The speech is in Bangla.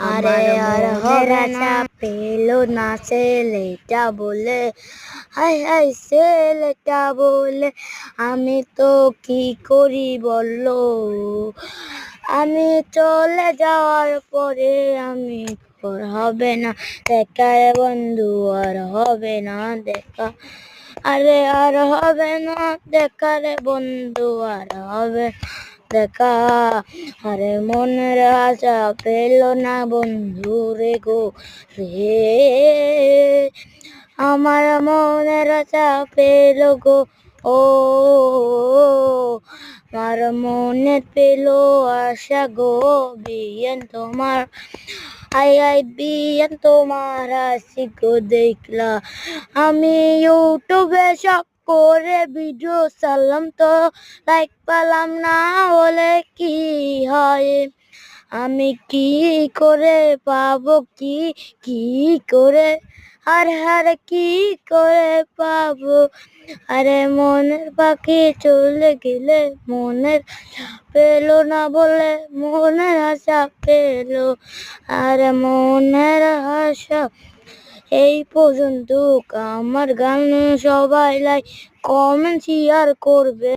আরে আর হবে না পেলো না ছেলেটা বলে, হাই হাই ছেলেটা বলে, আমি তো কি করি বললো, আমি চলে যাওয়ার পরে আমি হবে না দেখা রে বন্ধু, আর হবে না দেখা, আরে আর হবে না দেখা রে বন্ধু, আর হবে দেখা, আরে মনের আশা পেল না বন্ধু রে গো রে, আমার মনের আশা পেল গো, ও আমার মনে পেল আশা গো, বিয়েন তোমার আই আই বিয়েন তোমার আসি গো দেখলা, আমি ইউটিউবে সব করে ভিডিও ছাড়লাম তো লাইক পেলাম না, বলে কি হয়, আমি কি করে পাবো, কি করে, আরে কি করে পাবো, আরে মনের পাখি চলে গেলে মনের পেলো না বলে, মনের আশা পেলো, আরে মনের আশা। এই পর্যন্ত আমার গান সবাই লাইক কমেন্ট শেয়ার করবে।